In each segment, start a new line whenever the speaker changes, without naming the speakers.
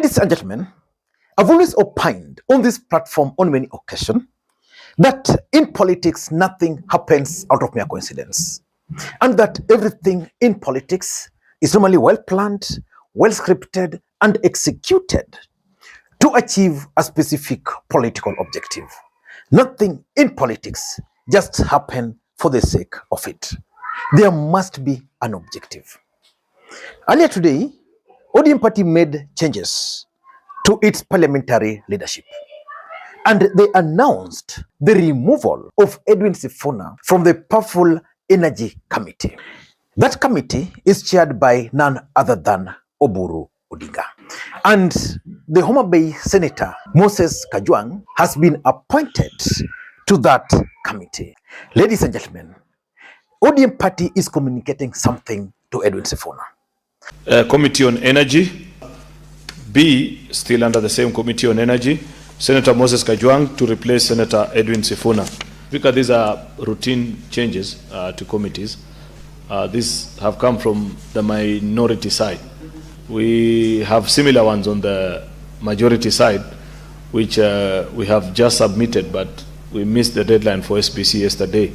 Ladies and gentlemen, I've always opined on this platform on many occasions that in politics, nothing happens out of mere coincidence, and that everything in politics is normally well planned, well scripted, and executed to achieve a specific political objective. Nothing in politics just happens for the sake of it. There must be an objective. Earlier today, ODM party made changes to its parliamentary leadership, and they announced the removal of Edwin Sifuna from the powerful Energy Committee. That committee is chaired by none other than Oburu Oginga. And the Homa Bay Senator Moses Kajwang has been appointed to that committee. Ladies and gentlemen, ODM party is communicating something to Edwin Sifuna.
Committee on Energy, B, still under the same Committee on Energy, Senator Moses Kajwang to replace Senator Edwin Sifuna. Because these are routine changes to committees. These have come from the minority side. We have similar ones on the majority side, which we have just submitted, but we missed the deadline for SPC yesterday.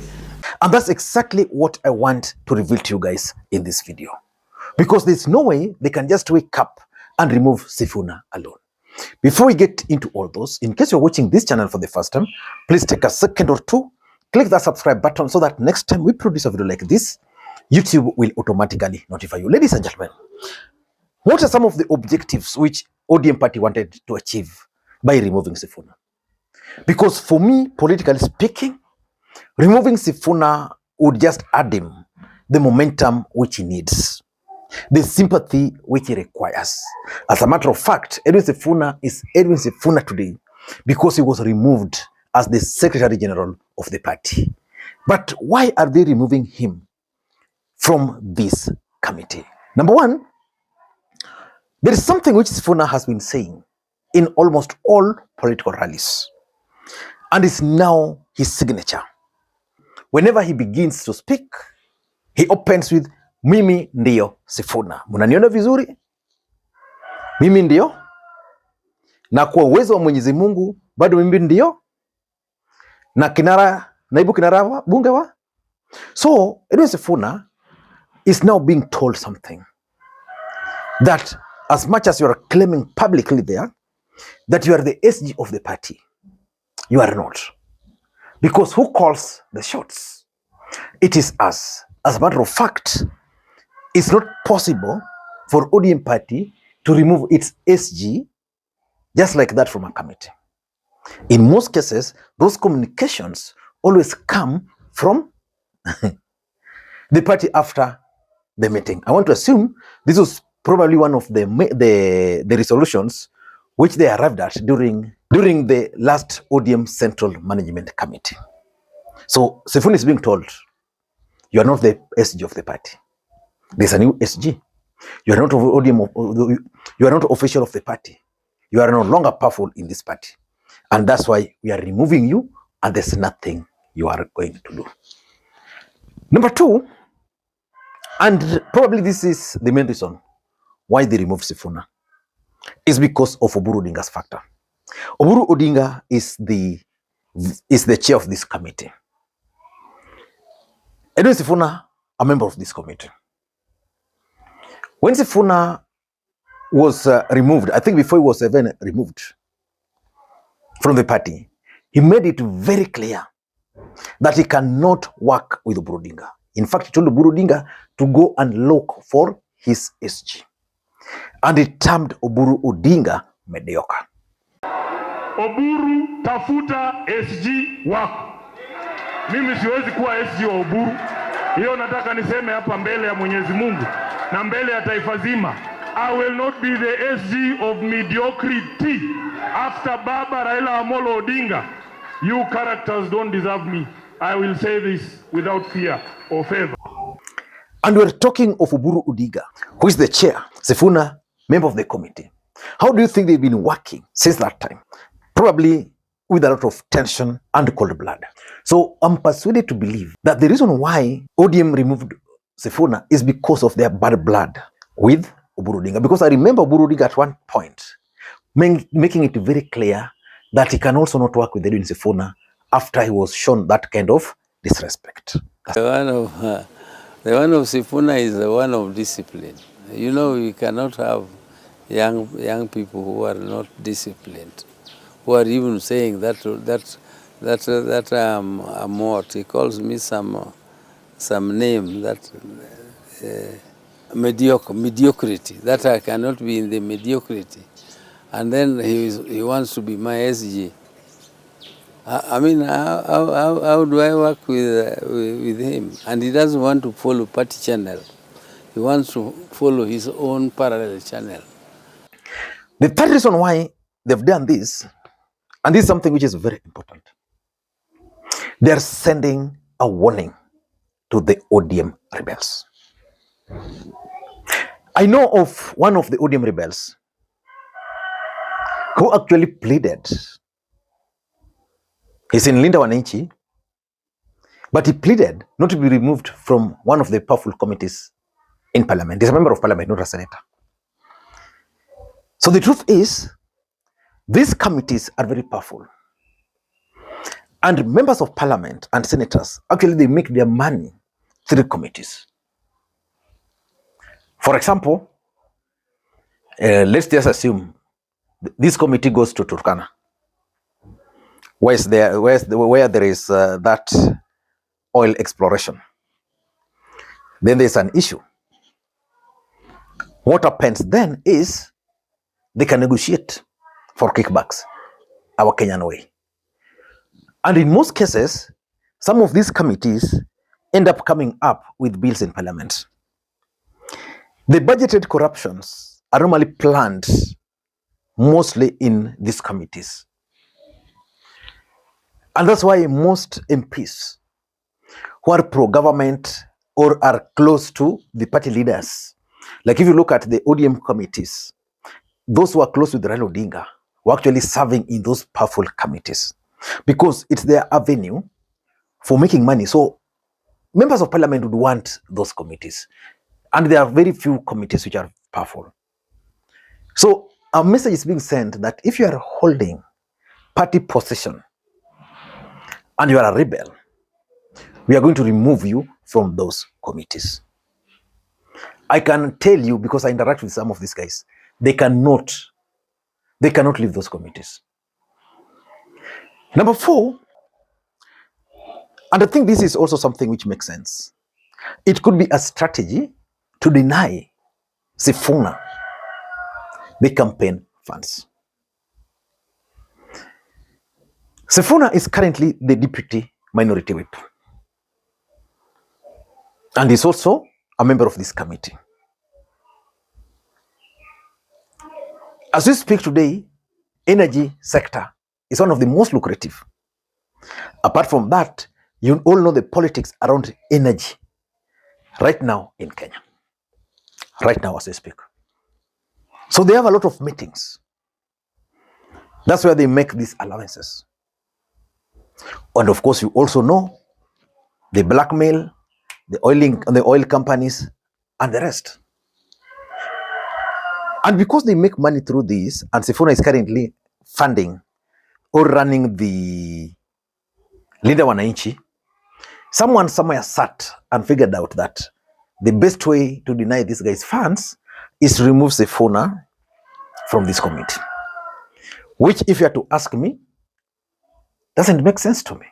And that's exactly what I want to reveal to you guys in this video. Because there's no way they can just wake up and remove Sifuna alone. Before we get into all those, in case you're watching this channel for the first time, please take a second or two, click that subscribe button so that next time we produce a video like this, YouTube will automatically notify you. Ladies and gentlemen, what are some of the objectives which ODM party wanted to achieve by removing Sifuna? Because for me, politically speaking, removing Sifuna would just add him the momentum which he needs, the sympathy which he requires. As a matter of fact, Edwin Sifuna is Edwin Sifuna today because he was removed as the Secretary General of the party. But why are they removing him from this committee? Number one, there is something which Sifuna has been saying in almost all political rallies, and is now his signature. Whenever he begins to speak, he opens with mimi ndio Sifuna. Munaniona vizuri? Mimi ndio, na kwa uwezo wa Mwenyezi Mungu bado mimi ndio, na naibu kinara bunge wa. So Edwin Sifuna is now being told something, that as much as you are claiming publicly there that you are the SG of the party, you are not. Because who calls the shots? It is us. As a matter of fact, it's not possible for ODM party to remove its SG just like that from a committee. In most cases, those communications always come from the party after the meeting. I want to assume this was probably one of the resolutions which they arrived at during the last ODM Central Management Committee. So Sifuna is being told, you are not the SG of the party. There's a new SG. You are not ODM. You are not official of the party. You are no longer powerful in this party, and that's why we are removing you. And there's nothing you are going to do. Number two, and probably this is the main reason why they removed Sifuna, is because of Oburu Oginga's factor. Oburu Oginga is the chair of this committee. Edwin Sifuna, a member of this committee. When Sifuna was removed, I think before he was even removed from the party, he made it very clear that he cannot work with Oburu Oginga. In fact, he told Oburu Oginga to go and look for his SG. And he termed Oburu Oginga mediocre.
Oburu, tafuta SG wako. Mimi siwezi kuwa SG wa Oburu. Hiyo nataka niseme hapa mbele ya Mwenyezi Mungu na mbele ya taifa zima. I will not be the SG of mediocrity after Baba Raila Amolo Odinga. You characters don't deserve me. I will say this without fear or favor.
And we're talking of Oburu Oginga, who is the chair, Sifuna, member of the committee. How do you think they've been working since that time? Probably with a lot of tension and cold blood. So I'm persuaded to believe that the reason why ODM removed Sifuna is because of their bad blood with Oburu Oginga. Because I remember Oburu Oginga at one point making it very clear that he can also not work with Edwin Sifuna after he was shown that kind of disrespect.
The one of Sifuna is the one of discipline. You know, we cannot have young people who are not disciplined, who are even saying that I'm what he calls me some name that mediocrity, that I cannot be in the mediocrity, and then he wants to be my SG. I mean, how do I work with him? And he doesn't want to follow party channel. He wants to follow his own parallel channel.
The third reason why they've done this, and this is something which is very important, they are sending a warning to the ODM rebels. I know of one of the ODM rebels who actually pleaded. He's in Linda Wananchi, but he pleaded not to be removed from one of the powerful committees in parliament. He's a member of parliament, not a senator. So the truth is, these committees are very powerful. And members of parliament and senators, actually they make their money through committees. For example, let's just assume this committee goes to Turkana, where there is that oil exploration. Then there's an issue. What happens then is they can negotiate for kickbacks, our Kenyan way. And in most cases, some of these committees end up coming up with bills in parliament. The budgeted corruptions are normally planned mostly in these committees. And that's why most MPs who are pro-government or are close to the party leaders, like if you look at the ODM committees, those who are close with Raila Odinga were actually serving in those powerful committees because it's their avenue for making money. So members of parliament would want those committees. And there are very few committees which are powerful. So a message is being sent that if you are holding party position and you are a rebel, we are going to remove you from those committees. I can tell you, because I interact with some of these guys, they cannot leave those committees. Number 4, and I think this is also something which makes sense. It could be a strategy to deny Sifuna the campaign funds. Sifuna is currently the deputy minority whip. And he's also a member of this committee. As we speak today, energy sector is one of the most lucrative. Apart from that, you all know the politics around energy right now in Kenya. Right now as we speak. So they have a lot of meetings. That's where they make these allowances. And of course, you also know the blackmail, the oil companies, and the rest. And because they make money through this, and Sifuna is currently funding or running the Linda Wananchi, someone somewhere sat and figured out that the best way to deny these guys funds is to remove Sifuna from this committee. Which, if you are to ask me, doesn't make sense to me.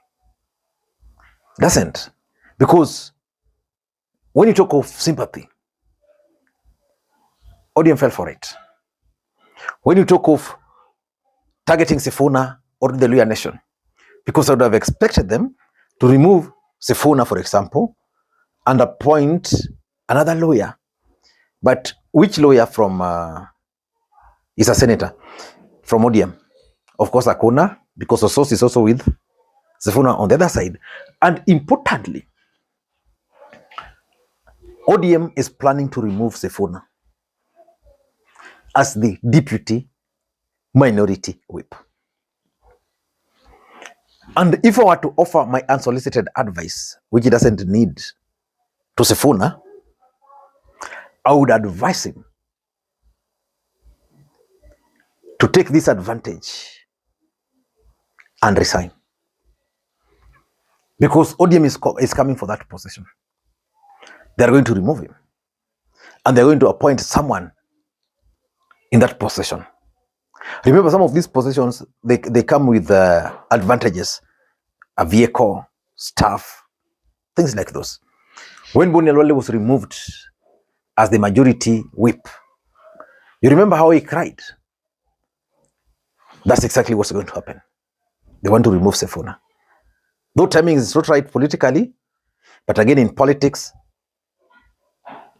Doesn't. Because when you talk of sympathy, ODM fell for it. When you talk of targeting Sifuna or the Luhya nation, because I would have expected them to remove Sifuna, for example, and appoint another lawyer. But which lawyer from, is a senator from ODM? Of course, Akuna, because the source is also with Sifuna on the other side. And importantly, ODM is planning to remove Sifuna as the deputy minority whip. And if I were to offer my unsolicited advice, which he doesn't need, to Sifuna, I would advise him to take this advantage and resign. Because ODM is coming for that position. They're going to remove him. And they're going to appoint someone in that position. Remember, some of these positions, they come with advantages, a vehicle, staff, things like those. When Boni Alwale was removed as the majority whip, you remember how he cried? That's exactly what's going to happen. They want to remove Sifuna. Though timing is not right politically, but again in politics,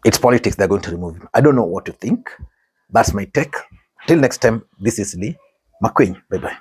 it's politics, they're going to remove him. I don't know what to think. That's my take. Till next time, this is Lee McQueen. Bye-bye.